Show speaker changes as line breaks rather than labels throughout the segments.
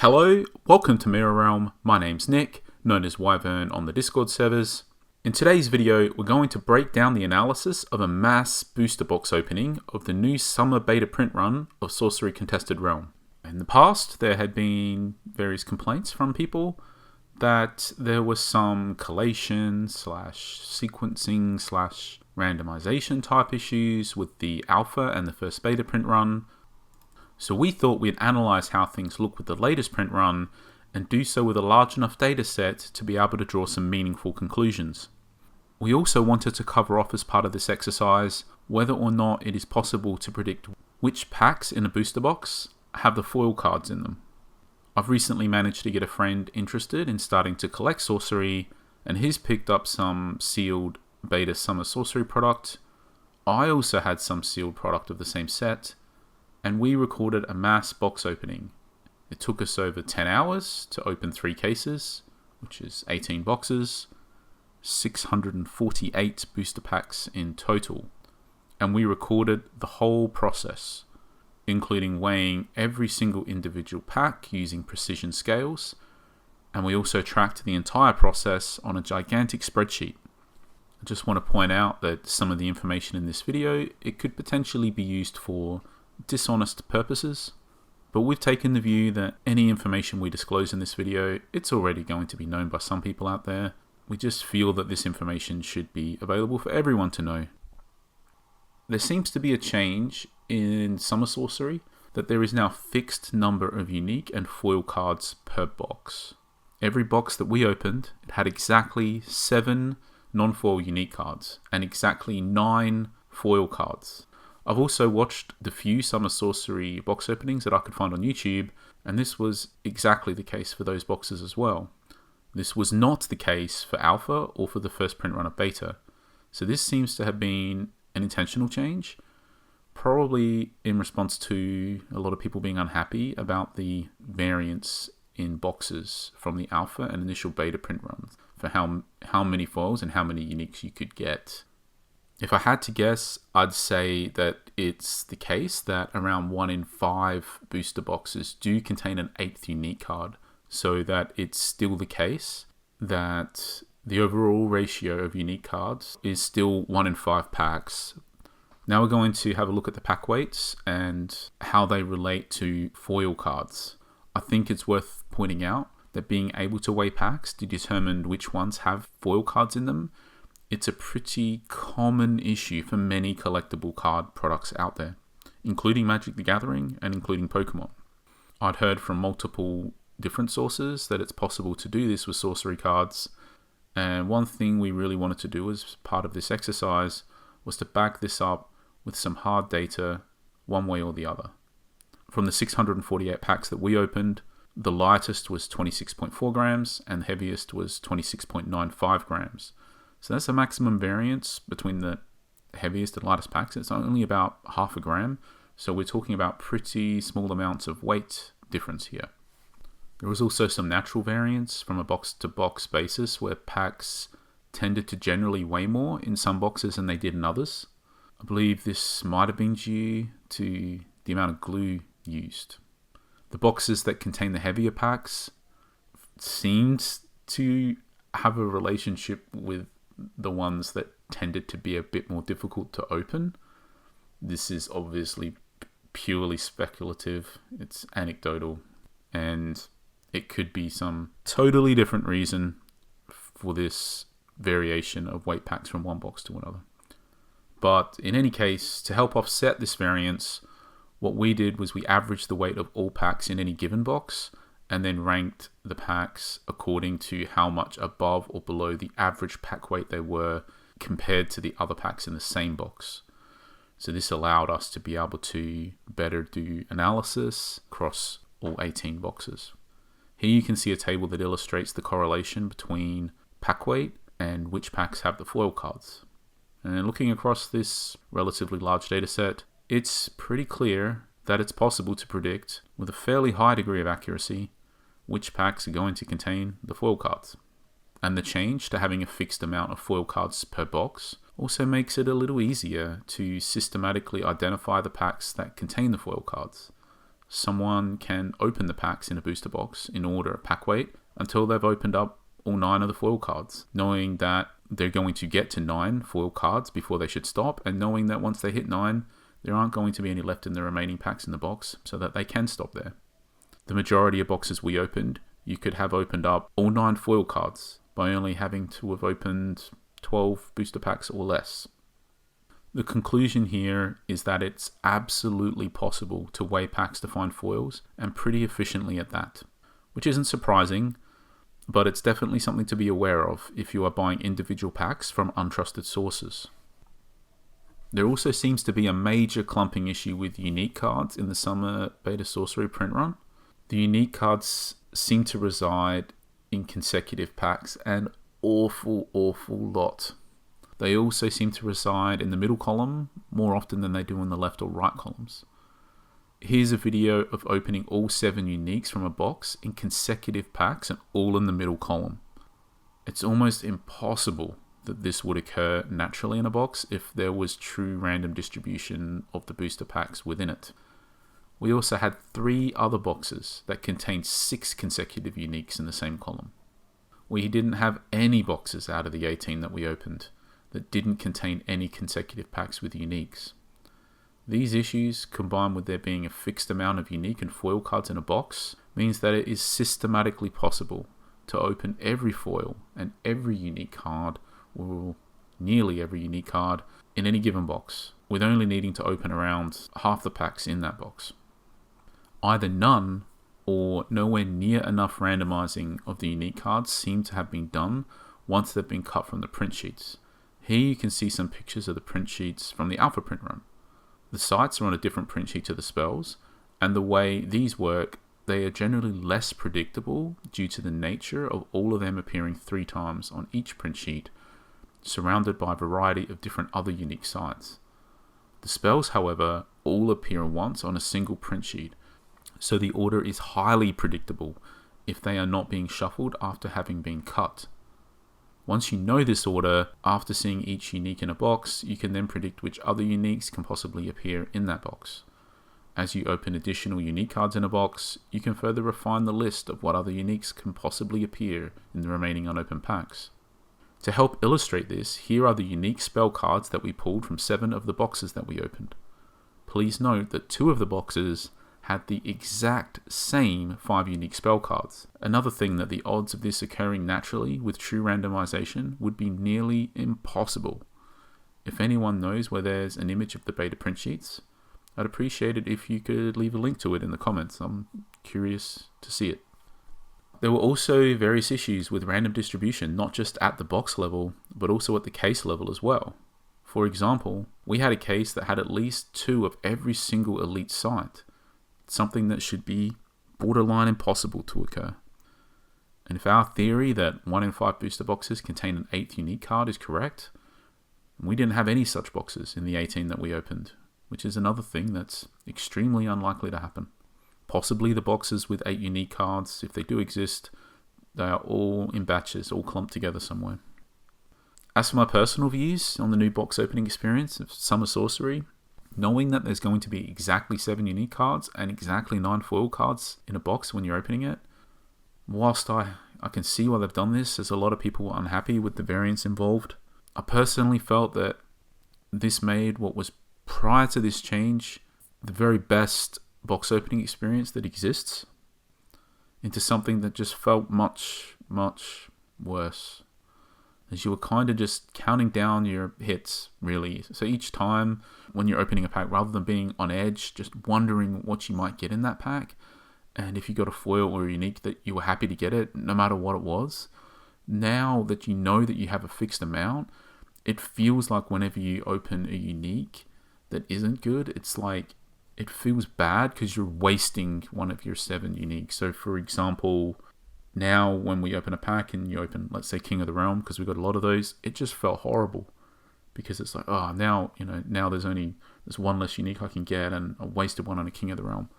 Hello, welcome to Mirror Realm. My name's Nick, known as Wyvern on the Discord servers. In today's video, we're going to break down the analysis of a mass booster box opening of the new summer beta print run of Sorcery Contested Realm. In the past, there had been various complaints from people that there was some collation / sequencing / randomization type issues with the alpha and the first beta print run. So we thought we'd analyze how things look with the latest print run and do so with a large enough data set to be able to draw some meaningful conclusions. We also wanted to cover off as part of this exercise whether or not it is possible to predict which packs in a booster box have the foil cards in them. I've recently managed to get a friend interested in starting to collect Sorcery, and he's picked up some sealed beta summer Sorcery product. I also had some sealed product of the same set, and we recorded a mass box opening. It took us over 10 hours to open 3 cases, which is 18 boxes, 648 booster packs in total. And we recorded the whole process, including weighing every single individual pack using precision scales, and we also tracked the entire process on a gigantic spreadsheet. I just want to point out that some of the information in this video, it could potentially be used for dishonest purposes, but we've taken the view that any information we disclose in this video, it's already going to be known by some people out there. We just feel that this information should be available for everyone to know. There seems to be a change in Summer Sorcery, that there is now a fixed number of unique and foil cards per box. Every box that we opened, it had exactly 7 non-foil unique cards and exactly 9 foil cards. I've also watched the few Summer Sorcery box openings that I could find on YouTube, and this was exactly the case for those boxes as well. This was not the case for Alpha or for the first print run of Beta. So this seems to have been an intentional change, probably in response to a lot of people being unhappy about the variance in boxes from the Alpha and initial Beta print runs for how many foils and how many uniques you could get. If I had to guess, I'd say that it's the case that around 1 in 5 booster boxes do contain an 8th unique card, so that it's still the case that the overall ratio of unique cards is still 1 in 5 packs. Now we're going to have a look at the pack weights and how they relate to foil cards. I think it's worth pointing out that being able to weigh packs to determine which ones have foil cards in them, it's a pretty common issue for many collectible card products out there, including Magic the Gathering and including Pokemon. I'd heard from multiple different sources that it's possible to do this with Sorcery cards, and one thing we really wanted to do as part of this exercise was to back this up with some hard data one way or the other. From the 648 packs that we opened, the lightest was 26.4 grams and the heaviest was 26.95 grams. So that's a maximum variance between the heaviest and lightest packs. It's only about half a gram. So we're talking about pretty small amounts of weight difference here. There was also some natural variance from a box to box basis where packs tended to generally weigh more in some boxes than they did in others. I believe this might have been due to the amount of glue used. The boxes that contain the heavier packs seemed to have a relationship with the ones that tended to be a bit more difficult to open. This is obviously purely speculative, it's anecdotal, and it could be some totally different reason for this variation of weight packs from one box to another. But in any case, to help offset this variance, what we did was we averaged the weight of all packs in any given box and then ranked the packs according to how much above or below the average pack weight they were compared to the other packs in the same box. So this allowed us to be able to better do analysis across all 18 boxes. Here you can see a table that illustrates the correlation between pack weight and which packs have the foil cards. And looking across this relatively large data set, it's pretty clear that it's possible to predict with a fairly high degree of accuracy which packs are going to contain the foil cards. And the change to having a fixed amount of foil cards per box also makes it a little easier to systematically identify the packs that contain the foil cards. someone can open the packs in a booster box in order of pack weight until they've opened up all 9 of the foil cards, knowing that they're going to get to 9 foil cards before they should stop, and knowing that once they hit 9, there aren't going to be any left in the remaining packs in the box so that they can stop there. The majority of boxes we opened, you could have opened up all 9 foil cards by only having to have opened 12 booster packs or less. The conclusion here is that it's absolutely possible to weigh packs to find foils, and pretty efficiently at that, which isn't surprising, but it's definitely something to be aware of if you are buying individual packs from untrusted sources. There also seems to be a major clumping issue with unique cards in the Summer Beta Sorcery print run. The unique cards seem to reside in consecutive packs an awful lot. They also seem to reside in the middle column more often than they do in the left or right columns. Here's a video of opening all 7 uniques from a box in consecutive packs and all in the middle column. It's almost impossible that this would occur naturally in a box if there was true random distribution of the booster packs within it. We also had 3 other boxes that contained 6 consecutive uniques in the same column. We didn't have any boxes out of the 18 that we opened that didn't contain any consecutive packs with uniques. These issues, combined with there being a fixed amount of unique and foil cards in a box, means that it is systematically possible to open every foil and every unique card, or nearly every unique card, in any given box, with only needing to open around half the packs in that box. Either none or nowhere near enough randomizing of the unique cards seem to have been done once they've been cut from the print sheets. Here you can see some pictures of the print sheets from the alpha print run. The sites are on a different print sheet to the spells, and the way these work, they are generally less predictable due to the nature of all of them appearing 3 times on each print sheet, surrounded by a variety of different other unique sites. The spells, however, all appear once on a single print sheet, so the order is highly predictable if they are not being shuffled after having been cut. Once you know this order, after seeing each unique in a box, you can then predict which other uniques can possibly appear in that box. As you open additional unique cards in a box, you can further refine the list of what other uniques can possibly appear in the remaining unopened packs. To help illustrate this, here are the unique spell cards that we pulled from 7 of the boxes that we opened. Please note that 2 of the boxes had the exact same 5 unique spell cards. Another thing that the odds of this occurring naturally with true randomization would be nearly impossible. If anyone knows where there's an image of the beta print sheets, I'd appreciate it if you could leave a link to it in the comments. I'm curious to see it. There were also various issues with random distribution, not just at the box level, but also at the case level as well. For example, we had a case that had at least 2 of every single elite site, something that should be borderline impossible to occur. And if our theory that 1 in 5 booster boxes contain an 8th unique card is correct, we didn't have any such boxes in the 18 that we opened, which is another thing that's extremely unlikely to happen. Possibly the boxes with 8 unique cards, if they do exist, they are all in batches, all clumped together somewhere. As for my personal views on the new box opening experience of Summer Sorcery, knowing that there's going to be exactly 7 unique cards and exactly 9 foil cards in a box when you're opening it, whilst I can see why they've done this, as a lot of people were unhappy with the variance involved, I personally felt that this made what was prior to this change the very best box opening experience that exists into something that just felt much worse, as you were kind of just counting down your hits, really. So each time when you're opening a pack, rather than being on edge, just wondering what you might get in that pack, and if you got a foil or a unique, that you were happy to get it no matter what it was. Now that you know that you have a fixed amount, it feels like whenever you open a unique that isn't good, it's like it feels bad because you're wasting one of your 7 uniques. So for example, now when we open a pack and you open, let's say, King of the Realm, because we got a lot of those, it just felt horrible because it's like, oh, now there's 1 less unique I can get, and I wasted one on a King of the Realm.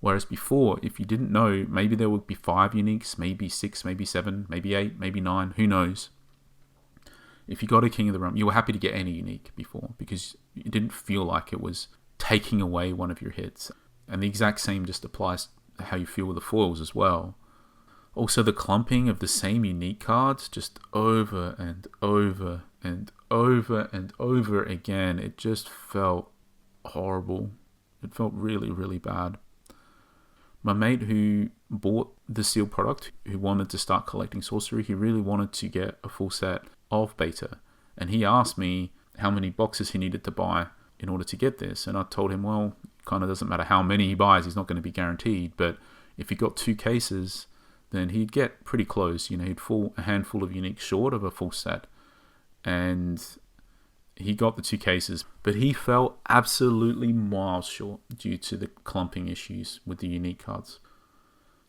Whereas before, if you didn't know, maybe there would be 5 uniques, maybe 6, maybe 7, maybe 8, maybe 9, who knows. If you got a King of the Realm, you were happy to get any unique before because it didn't feel like it was taking away one of your hits. And the exact same just applies to how you feel with the foils as well. Also, the clumping of the same unique cards just over and over and over and over again. It just felt horrible. It felt really, really bad. My mate who bought the sealed product, who wanted to start collecting Sorcery, he really wanted to get a full set of beta. And he asked me how many boxes he needed to buy in order to get this. And I told him, well, it kind of doesn't matter how many he buys, he's not going to be guaranteed. But if he got 2 cases, then he'd get pretty close. He'd fall a handful of unique short of a full set. And he got the 2 cases, but he fell absolutely miles short due to the clumping issues with the unique cards.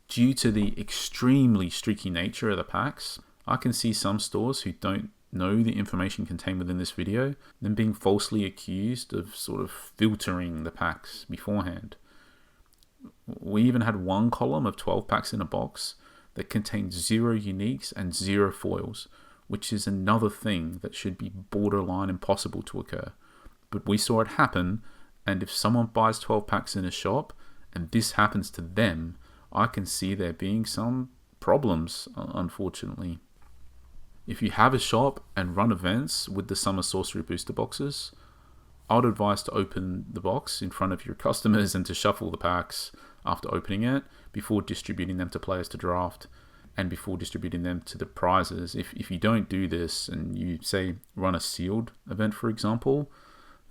Due to the extremely streaky nature of the packs, I can see some stores who don't know the information contained within this video, then being falsely accused of sort of filtering the packs beforehand. We even had one column of 12 packs in a box that contained 0 uniques and 0 foils, which is another thing that should be borderline impossible to occur. But we saw it happen, and if someone buys 12 packs in a shop and this happens to them, I can see there being some problems, unfortunately. If you have a shop and run events with the Summer Sorcery booster boxes, I would advise to open the box in front of your customers and to shuffle the packs after opening it before distributing them to players to draft and before distributing them to the prizes. If you don't do this and you say run a sealed event, for example,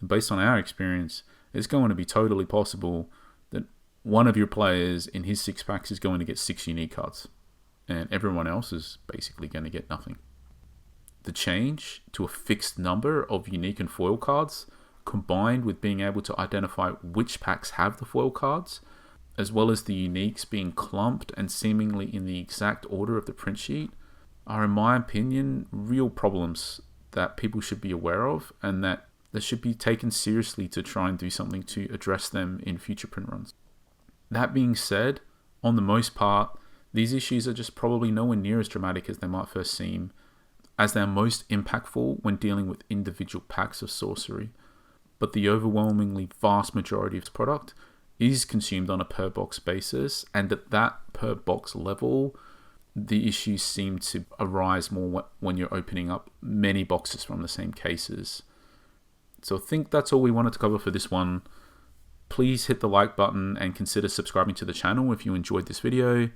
then based on our experience, it's going to be totally possible that one of your players in his 6 packs is going to get 6 unique cards and everyone else is basically going to get nothing. The change to a fixed number of unique and foil cards, combined with being able to identify which packs have the foil cards, as well as the uniques being clumped and seemingly in the exact order of the print sheet, are in my opinion real problems that people should be aware of and that should be taken seriously to try and do something to address them in future print runs. That being said, on the most part, these issues are just probably nowhere near as dramatic as they might first seem, as they are most impactful when dealing with individual packs of Sorcery. But the overwhelmingly vast majority of this product is consumed on a per box basis, and at that per box level, the issues seem to arise more when you're opening up many boxes from the same cases. So I think that's all we wanted to cover for this one. Please hit the like button and consider subscribing to the channel if you enjoyed this video,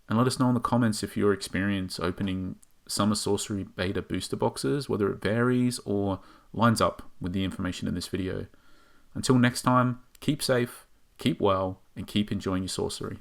and let us know in the comments if your experience opening Summer Sorcery beta booster boxes, whether it varies or lines up with the information in this video. Until next time, keep safe, keep well, and keep enjoying your Sorcery.